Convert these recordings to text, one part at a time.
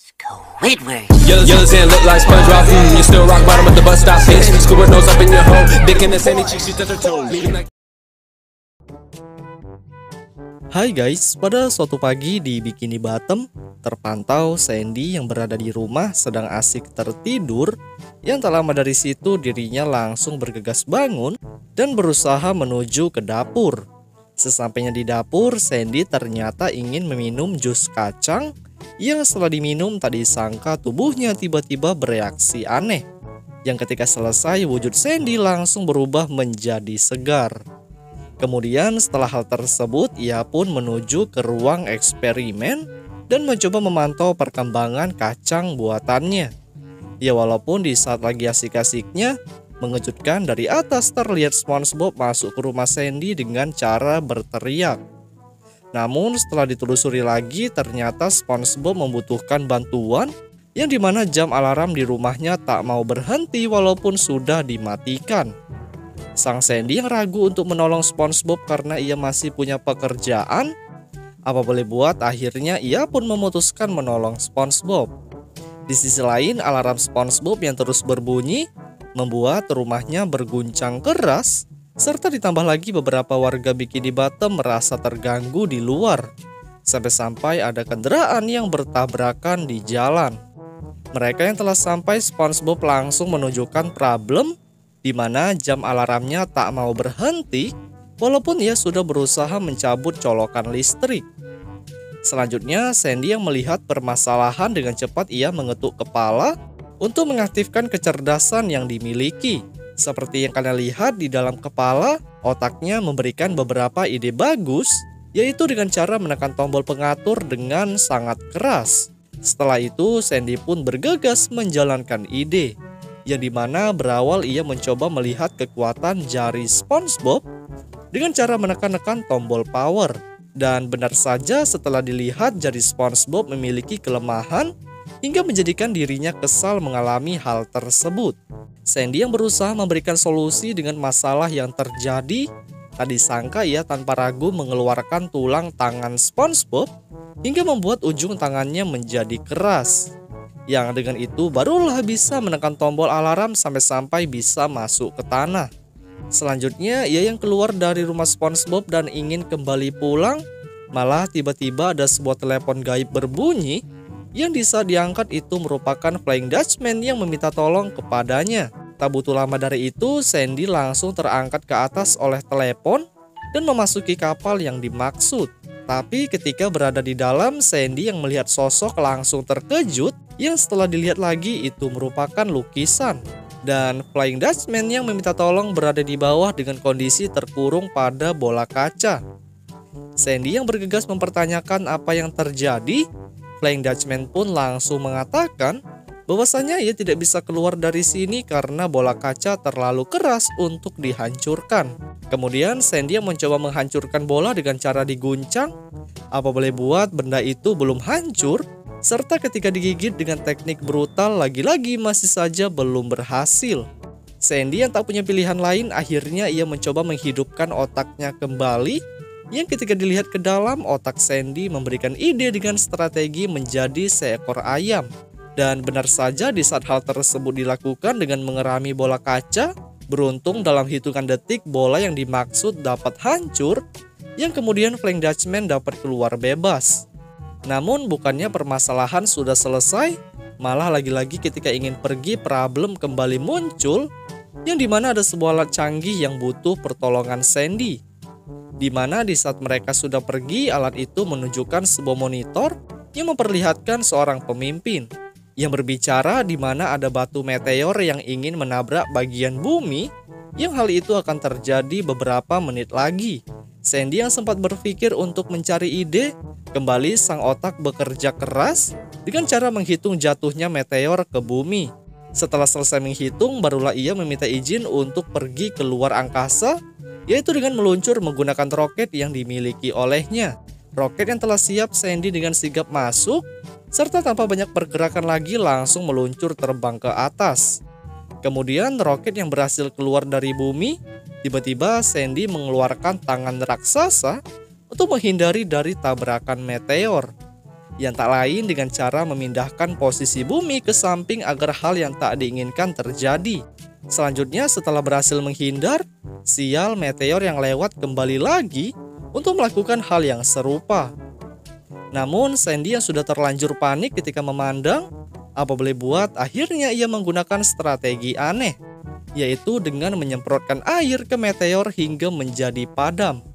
Squidward. Yellows and look like SpongeBob. You still rock bottom at the bus stop, bitch. Squidward nose up in your hole. Dick in the sandy cheeks, she touch her toes. Hai guys, pada suatu pagi di Bikini Bottom, terpantau Sandy yang berada di rumah sedang asik tertidur. Yang tak lama dari situ dirinya langsung bergegas bangun dan berusaha menuju ke dapur. Sesampainya di dapur, Sandy ternyata ingin meminum jus kacang yang setelah diminum tak disangka tubuhnya tiba-tiba bereaksi aneh. Yang ketika selesai wujud Sandy langsung berubah menjadi segar. Kemudian setelah hal tersebut, ia pun menuju ke ruang eksperimen dan mencoba memantau perkembangan kacang buatannya. Ya walaupun di saat lagi asik-asiknya, mengejutkan dari atas terlihat SpongeBob masuk ke rumah Sandy dengan cara berteriak. Namun setelah ditelusuri lagi, ternyata SpongeBob membutuhkan bantuan yang dimana jam alarm di rumahnya tak mau berhenti walaupun sudah dimatikan. Sang Sandy yang ragu untuk menolong SpongeBob karena ia masih punya pekerjaan. Apa boleh buat, akhirnya ia pun memutuskan menolong SpongeBob. Di sisi lain, alarm SpongeBob yang terus berbunyi membuat rumahnya berguncang keras, serta ditambah lagi beberapa warga Bikini Bottom merasa terganggu di luar. Sampai-sampai ada kendaraan yang bertabrakan di jalan. Mereka yang telah sampai, SpongeBob langsung menunjukkan problem di mana jam alarmnya tak mau berhenti walaupun ia sudah berusaha mencabut colokan listrik. Selanjutnya, Sandy yang melihat permasalahan dengan cepat ia mengetuk kepala untuk mengaktifkan kecerdasan yang dimiliki. Seperti yang kalian lihat di dalam kepala, otaknya memberikan beberapa ide bagus, yaitu dengan cara menekan tombol pengatur dengan sangat keras. Setelah itu, Sandy pun bergegas menjalankan ide, yang dimana berawal ia mencoba melihat kekuatan jari SpongeBob dengan cara menekan-nekan tombol power. Dan benar saja setelah dilihat jari SpongeBob memiliki kelemahan hingga menjadikan dirinya kesal mengalami hal tersebut. Sandy yang berusaha memberikan solusi dengan masalah yang terjadi, tak disangka ia tanpa ragu mengeluarkan tulang tangan SpongeBob hingga membuat ujung tangannya menjadi keras. Yang dengan itu barulah bisa menekan tombol alarm sampai-sampai bisa masuk ke tanah. Selanjutnya ia yang keluar dari rumah SpongeBob dan ingin kembali pulang, malah tiba-tiba ada sebuah telepon gaib berbunyi yang di saat diangkat itu merupakan Flying Dutchman yang meminta tolong kepadanya. Tak butuh lama dari itu, Sandy langsung terangkat ke atas oleh telepon dan memasuki kapal yang dimaksud. Tapi ketika berada di dalam, Sandy yang melihat sosok langsung terkejut yang setelah dilihat lagi itu merupakan lukisan. Dan Flying Dutchman yang meminta tolong berada di bawah dengan kondisi terkurung pada bola kaca. Sandy yang bergegas mempertanyakan apa yang terjadi. Flying Dutchman pun langsung mengatakan bahwasanya ia tidak bisa keluar dari sini karena bola kaca terlalu keras untuk dihancurkan. Kemudian Sandy yang mencoba menghancurkan bola dengan cara diguncang. Apa boleh buat, benda itu belum hancur, serta ketika digigit dengan teknik brutal lagi-lagi masih saja belum berhasil. Sandy yang tak punya pilihan lain, akhirnya ia mencoba menghidupkan otaknya kembali, yang ketika dilihat ke dalam, otak Sandy memberikan ide dengan strategi menjadi seekor ayam. Dan benar saja di saat hal tersebut dilakukan dengan mengerami bola kaca, beruntung dalam hitungan detik bola yang dimaksud dapat hancur, yang kemudian Flying Dutchman dapat keluar bebas. Namun bukannya permasalahan sudah selesai, malah lagi-lagi ketika ingin pergi problem kembali muncul, yang dimana ada sebuah alat canggih yang butuh pertolongan Sandy. Dimana di saat mereka sudah pergi, alat itu menunjukkan sebuah monitor yang memperlihatkan seorang pemimpin yang berbicara di mana ada batu meteor yang ingin menabrak bagian bumi, yang hal itu akan terjadi beberapa menit lagi. Sandy yang sempat berpikir untuk mencari ide, kembali sang otak bekerja keras dengan cara menghitung jatuhnya meteor ke bumi. Setelah selesai menghitung, barulah ia meminta izin untuk pergi ke luar angkasa, yaitu dengan meluncur menggunakan roket yang dimiliki olehnya. Roket yang telah siap, Sandy dengan sigap masuk, serta tanpa banyak pergerakan lagi langsung meluncur terbang ke atas. Kemudian roket yang berhasil keluar dari bumi, tiba-tiba Sandy mengeluarkan tangan raksasa untuk menghindari dari tabrakan meteor. yang tak lain dengan cara memindahkan posisi bumi ke samping agar hal yang tak diinginkan terjadi. Selanjutnya setelah berhasil menghindar, sial meteor yang lewat kembali lagi untuk melakukan hal yang serupa. Namun Sandy yang sudah terlanjur panik ketika memandang, apa boleh buat akhirnya ia menggunakan strategi aneh, yaitu dengan menyemprotkan air ke meteor hingga menjadi padam.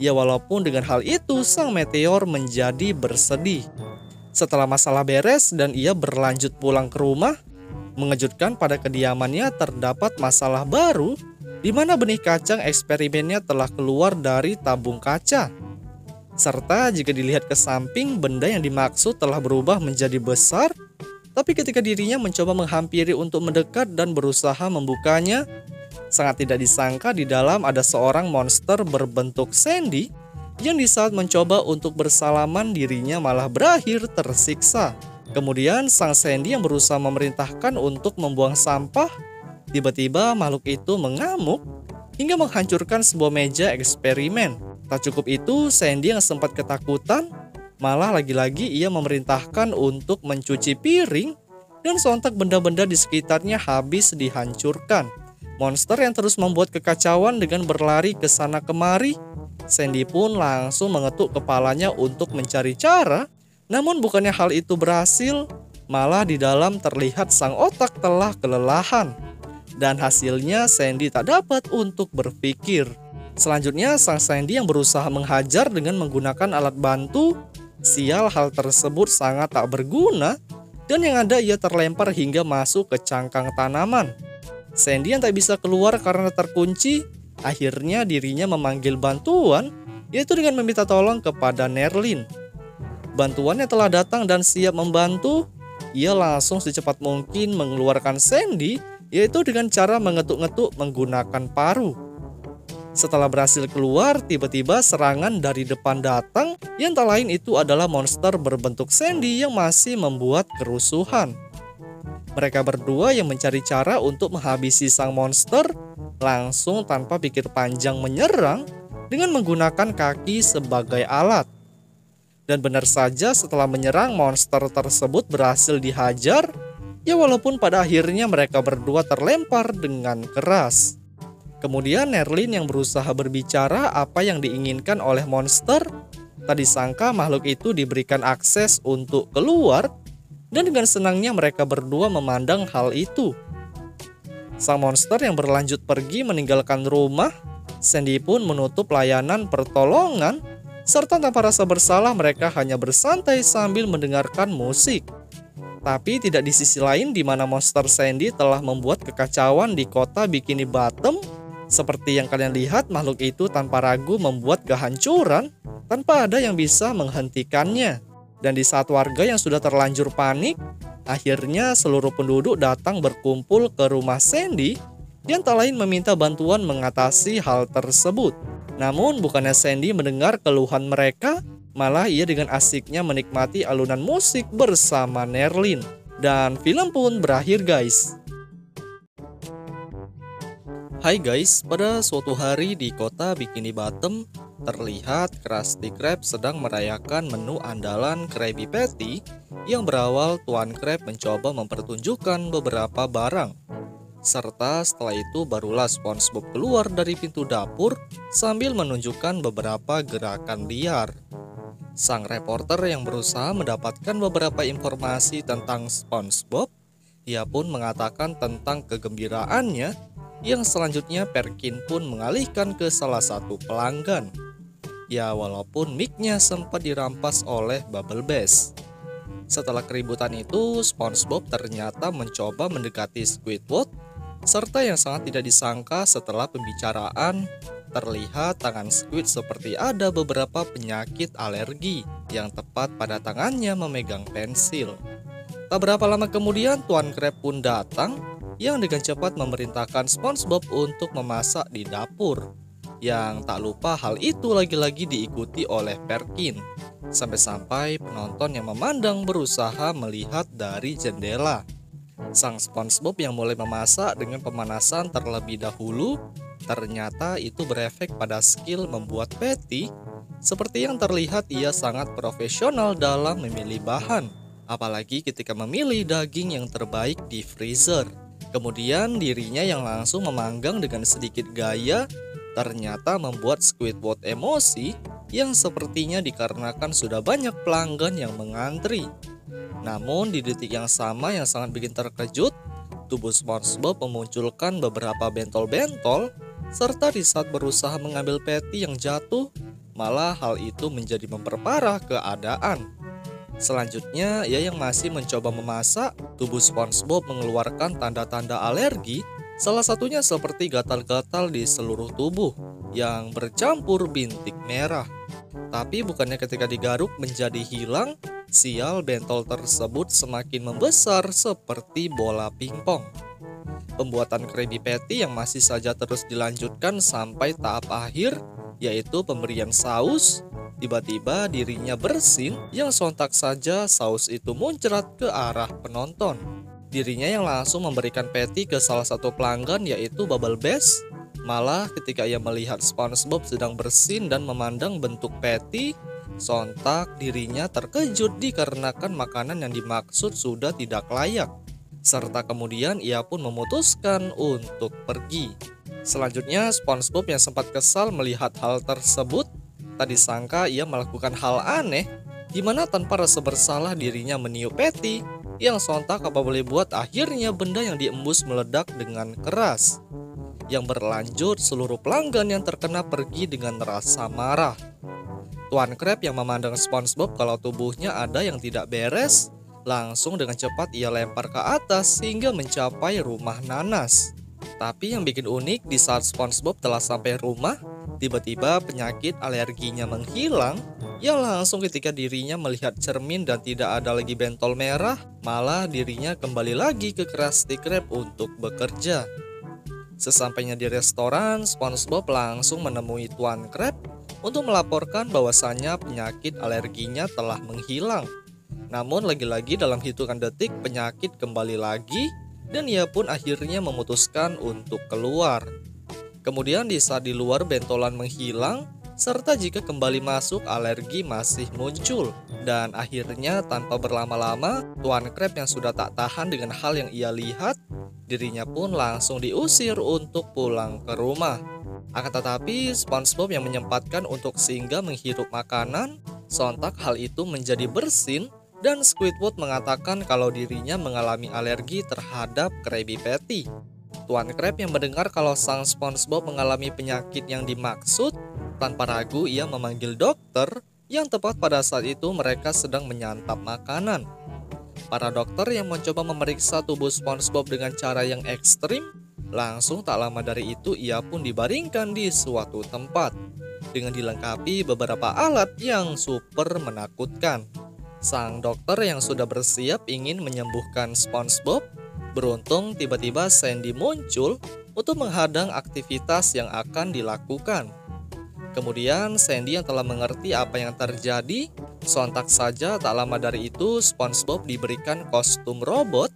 Ya walaupun dengan hal itu sang meteor menjadi bersedih. Setelah masalah beres dan ia berlanjut pulang ke rumah, mengejutkan pada kediamannya terdapat masalah baru di mana benih kacang eksperimennya telah keluar dari tabung kaca. Serta jika dilihat ke samping, benda yang dimaksud telah berubah menjadi besar, tapi ketika dirinya mencoba menghampiri untuk mendekat dan berusaha membukanya, sangat tidak disangka di dalam ada seorang monster berbentuk Sandy yang di saat mencoba untuk bersalaman dirinya malah berakhir tersiksa. Kemudian sang Sandy yang berusaha memerintahkan untuk membuang sampah, tiba-tiba makhluk itu mengamuk hingga menghancurkan sebuah meja eksperimen. Tak cukup itu, Sandy yang sempat ketakutan malah lagi-lagi ia memerintahkan untuk mencuci piring dan sontak benda-benda di sekitarnya habis dihancurkan. Monster yang terus membuat kekacauan dengan berlari ke sana kemari, Sandy pun langsung mengetuk kepalanya untuk mencari cara. Namun bukannya hal itu berhasil, malah di dalam terlihat sang otak telah kelelahan. Dan hasilnya Sandy tak dapat untuk berpikir. Selanjutnya sang Sandy yang berusaha menghajar dengan menggunakan alat bantu. Sial hal tersebut sangat tak berguna, dan yang ada ia terlempar hingga masuk ke cangkang tanaman. Sandy yang tak bisa keluar karena terkunci, akhirnya dirinya memanggil bantuan, yaitu dengan meminta tolong kepada Nerlin. Bantuannya telah datang dan siap membantu. Ia langsung secepat mungkin mengeluarkan Sandy, yaitu dengan cara mengetuk-ngetuk menggunakan paru. Setelah berhasil keluar, tiba-tiba serangan dari depan datang, yang tak lain itu adalah monster berbentuk Sandy yang masih membuat kerusuhan. Mereka berdua yang mencari cara untuk menghabisi sang monster langsung tanpa pikir panjang menyerang dengan menggunakan kaki sebagai alat. Dan benar saja setelah menyerang, monster tersebut berhasil dihajar, ya walaupun pada akhirnya mereka berdua terlempar dengan keras. Kemudian Nerlin yang berusaha berbicara apa yang diinginkan oleh monster, tak disangka makhluk itu diberikan akses untuk keluar. Dan dengan senangnya mereka berdua memandang hal itu. Sang monster yang berlanjut pergi meninggalkan rumah, Sandy pun menutup layanan pertolongan, serta tanpa rasa bersalah mereka hanya bersantai sambil mendengarkan musik. Tapi tidak di sisi lain di mana monster Sandy telah membuat kekacauan di kota Bikini Bottom. Seperti yang kalian lihat, makhluk itu tanpa ragu membuat kehancuran tanpa ada yang bisa menghentikannya. Dan di saat warga yang sudah terlanjur panik, akhirnya seluruh penduduk datang berkumpul ke rumah Sandy yang tak lain meminta bantuan mengatasi hal tersebut. Namun bukannya Sandy mendengar keluhan mereka, malah ia dengan asiknya menikmati alunan musik bersama Nerlin. Dan film pun berakhir guys. Hai guys, pada suatu hari di kota Bikini Bottom, terlihat Krusty Krab sedang merayakan menu andalan Krabby Patty yang berawal Tuan Krab mencoba mempertunjukkan beberapa barang. Serta setelah itu barulah SpongeBob keluar dari pintu dapur sambil menunjukkan beberapa gerakan liar. Sang reporter yang berusaha mendapatkan beberapa informasi tentang SpongeBob, ia pun mengatakan tentang kegembiraannya, yang selanjutnya Perkin pun mengalihkan ke salah satu pelanggan. Ya walaupun mic-nya sempat dirampas oleh Bubble Bass. Setelah keributan itu, SpongeBob ternyata mencoba mendekati Squidward, serta yang sangat tidak disangka setelah pembicaraan, terlihat tangan Squid seperti ada beberapa penyakit alergi yang tepat pada tangannya memegang pensil. Tak berapa lama kemudian Tuan Krab pun datang yang dengan cepat memerintahkan SpongeBob untuk memasak di dapur. Yang tak lupa hal itu lagi-lagi diikuti oleh Perkin. Sampai-sampai penonton yang memandang berusaha melihat dari jendela. Sang SpongeBob yang mulai memasak dengan pemanasan terlebih dahulu, ternyata itu berefek pada skill membuat patty Seperti yang terlihat, ia sangat profesional dalam memilih bahan, apalagi ketika memilih daging yang terbaik di freezer. Kemudian dirinya yang langsung memanggang dengan sedikit gaya ternyata membuat Squidward emosi yang sepertinya dikarenakan sudah banyak pelanggan yang mengantri. Namun di detik yang sama yang sangat bikin terkejut, tubuh SpongeBob memunculkan beberapa bentol-bentol, serta di saat berusaha mengambil patty yang jatuh, malah hal itu menjadi memperparah keadaan. Selanjutnya, ia yang masih mencoba memasak, tubuh SpongeBob mengeluarkan tanda-tanda alergi, salah satunya seperti gatal-gatal di seluruh tubuh yang bercampur bintik merah. Tapi bukannya ketika digaruk menjadi hilang, sial bentol tersebut semakin membesar seperti bola pingpong. Pembuatan Krabby Patty yang masih saja terus dilanjutkan sampai tahap akhir, yaitu pemberian saus. Tiba-tiba dirinya bersin yang sontak saja saus itu muncrat ke arah penonton. Dirinya yang langsung memberikan patty ke salah satu pelanggan, yaitu Bubble Bass. Malah ketika ia melihat SpongeBob sedang bersin dan memandang bentuk patty, sontak dirinya terkejut dikarenakan makanan yang dimaksud sudah tidak layak. Serta kemudian ia pun memutuskan untuk pergi. Selanjutnya SpongeBob yang sempat kesal melihat hal tersebut, tak disangka ia melakukan hal aneh, di mana tanpa rasa bersalah dirinya meniup patty, yang sontak apa boleh buat akhirnya benda yang diembus meledak dengan keras. Yang berlanjut seluruh pelanggan yang terkena pergi dengan rasa marah. Tuan Crab yang memandang SpongeBob kalau tubuhnya ada yang tidak beres, langsung dengan cepat ia lempar ke atas hingga mencapai rumah nanas. Tapi yang bikin unik, di saat SpongeBob telah sampai rumah, tiba-tiba penyakit alerginya menghilang. Ya langsung ketika dirinya melihat cermin dan tidak ada lagi bentol merah, malah dirinya kembali lagi ke Krusty Krab untuk bekerja. Sesampainya di restoran, SpongeBob langsung menemui Tuan Crab untuk melaporkan bahwasannya penyakit alerginya telah menghilang. Namun lagi-lagi dalam hitungan detik penyakit kembali lagi, dan ia pun akhirnya memutuskan untuk keluar. Kemudian di saat di luar bentolan menghilang, serta jika kembali masuk alergi masih muncul. Dan akhirnya tanpa berlama-lama, Tuan Crab yang sudah tak tahan dengan hal yang ia lihat, dirinya pun langsung diusir untuk pulang ke rumah. Akan tetapi SpongeBob yang menyempatkan untuk singgah menghirup makanan, sontak hal itu menjadi bersin. Dan Squidward mengatakan kalau dirinya mengalami alergi terhadap Krabby Patty. Tuan Crab yang mendengar kalau sang SpongeBob mengalami penyakit yang dimaksud, tanpa ragu ia memanggil dokter, yang tepat pada saat itu mereka sedang menyantap makanan. Para dokter yang mencoba memeriksa tubuh SpongeBob dengan cara yang ekstrim, langsung tak lama dari itu ia pun dibaringkan di suatu tempat, dengan dilengkapi beberapa alat yang super menakutkan. Sang dokter yang sudah bersiap ingin menyembuhkan SpongeBob, beruntung tiba-tiba Sandy muncul untuk menghadang aktivitas yang akan dilakukan. Kemudian Sandy yang telah mengerti apa yang terjadi, sontak saja tak lama dari itu SpongeBob diberikan kostum robot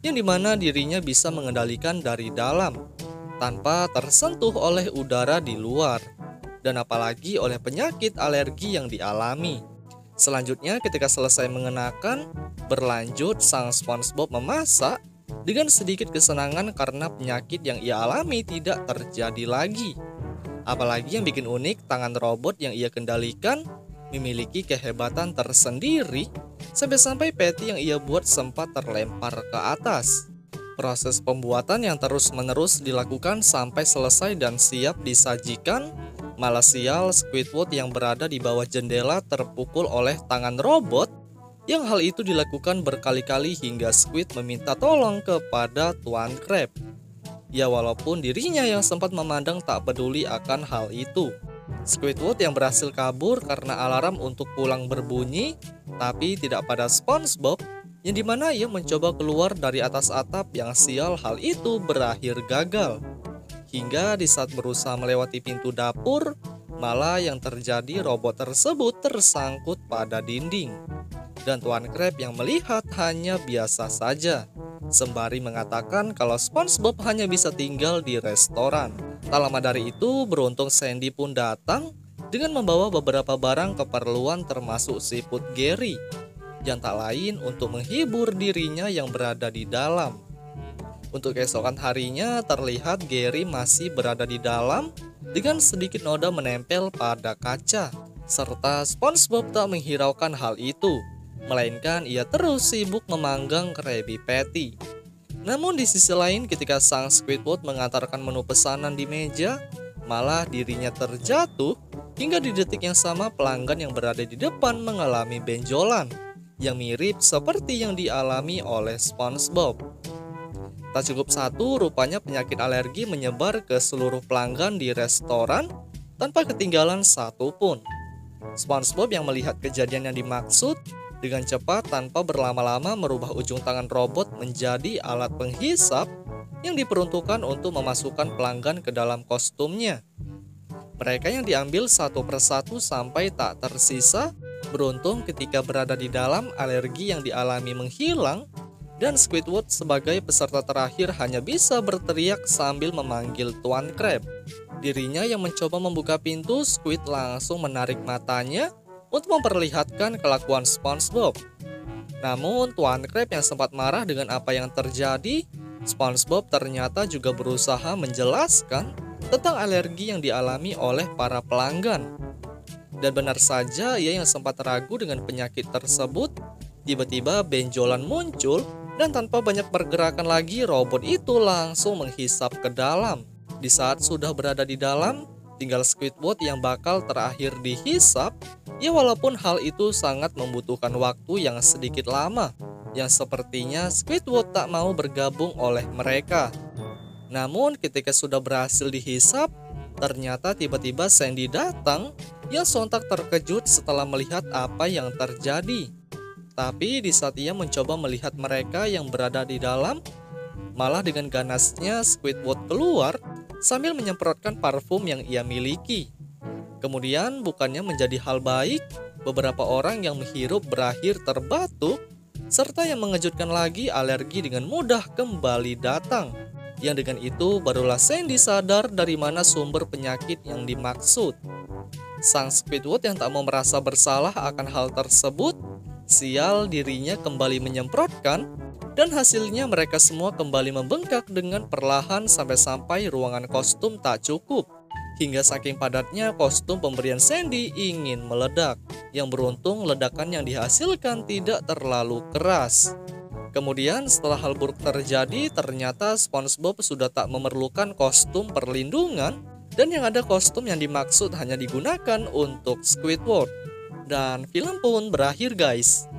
yang dimana dirinya bisa mengendalikan dari dalam tanpa tersentuh oleh udara di luar, dan apalagi oleh penyakit alergi yang dialami. Selanjutnya ketika selesai mengenakan, berlanjut sang SpongeBob memasak dengan sedikit kesenangan karena penyakit yang ia alami tidak terjadi lagi. Apalagi yang bikin unik, tangan robot yang ia kendalikan memiliki kehebatan tersendiri, sampai-sampai patty yang ia buat sempat terlempar ke atas. Proses pembuatan yang terus-menerus dilakukan sampai selesai dan siap disajikan. Malah sial, Squidward yang berada di bawah jendela terpukul oleh tangan robot, yang hal itu dilakukan berkali-kali hingga Squid meminta tolong kepada Tuan Crab. Ya walaupun dirinya yang sempat memandang tak peduli akan hal itu. Squidward yang berhasil kabur karena alarm untuk pulang berbunyi, tapi tidak pada SpongeBob, yang dimana ia mencoba keluar dari atas atap, yang sial hal itu berakhir gagal. Hingga di saat berusaha melewati pintu dapur, malah yang terjadi robot tersebut tersangkut pada dinding. Dan Tuan Crab yang melihat hanya biasa saja, sembari mengatakan kalau SpongeBob hanya bisa tinggal di restoran. Tak lama dari itu beruntung Sandy pun datang, dengan membawa beberapa barang keperluan termasuk siput Gary, yang tak lain untuk menghibur dirinya yang berada di dalam. Untuk keesokan harinya terlihat Gary masih berada di dalam dengan sedikit noda menempel pada kaca, serta SpongeBob tak menghiraukan hal itu, melainkan ia terus sibuk memanggang Krabby Patty. Namun di sisi lain ketika sang Squidward mengantarkan menu pesanan di meja, malah dirinya terjatuh hingga di detik yang sama pelanggan yang berada di depan mengalami benjolan yang mirip seperti yang dialami oleh SpongeBob. Tak cukup satu, rupanya penyakit alergi menyebar ke seluruh pelanggan di restoran tanpa ketinggalan satu pun. SpongeBob yang melihat kejadian yang dimaksud dengan cepat tanpa berlama-lama merubah ujung tangan robot menjadi alat penghisap yang diperuntukkan untuk memasukkan pelanggan ke dalam kostumnya. Mereka yang diambil satu persatu sampai tak tersisa. Beruntung ketika berada di dalam, alergi yang dialami menghilang dan Squidward sebagai peserta terakhir hanya bisa berteriak sambil memanggil Tuan Crab. Dirinya yang mencoba membuka pintu, Squid langsung menarik matanya untuk memperlihatkan kelakuan SpongeBob. Namun Tuan Crab yang sempat marah dengan apa yang terjadi, SpongeBob ternyata juga berusaha menjelaskan tentang alergi yang dialami oleh para pelanggan. Dan benar saja ia yang sempat ragu dengan penyakit tersebut, tiba-tiba benjolan muncul dan tanpa banyak pergerakan lagi robot itu langsung menghisap ke dalam. Di saat sudah berada di dalam, tinggal Squidward yang bakal terakhir dihisap. Ya walaupun hal itu sangat membutuhkan waktu yang sedikit lama, yang sepertinya Squidward tak mau bergabung oleh mereka. Namun ketika sudah berhasil dihisap, ternyata tiba-tiba Sandy datang yang sontak terkejut setelah melihat apa yang terjadi. Tapi di saat ia mencoba melihat mereka yang berada di dalam, malah dengan ganasnya Squidward keluar sambil menyemprotkan parfum yang ia miliki. Kemudian bukannya menjadi hal baik, beberapa orang yang menghirup berakhir terbatuk, serta yang mengejutkan lagi alergi dengan mudah kembali datang. Yang dengan itu barulah Sandy sadar dari mana sumber penyakit yang dimaksud. Sang Squidward yang tak mau merasa bersalah akan hal tersebut, sial dirinya kembali menyemprotkan, dan hasilnya mereka semua kembali membengkak dengan perlahan sampai ruangan kostum tak cukup. Hingga saking padatnya kostum pemberian Sandy ingin meledak. Yang beruntung ledakan yang dihasilkan tidak terlalu keras. Kemudian setelah hal buruk terjadi, ternyata SpongeBob sudah tak memerlukan kostum perlindungan. Dan yang ada kostum yang dimaksud hanya digunakan untuk Squidward. Dan film pun berakhir guys.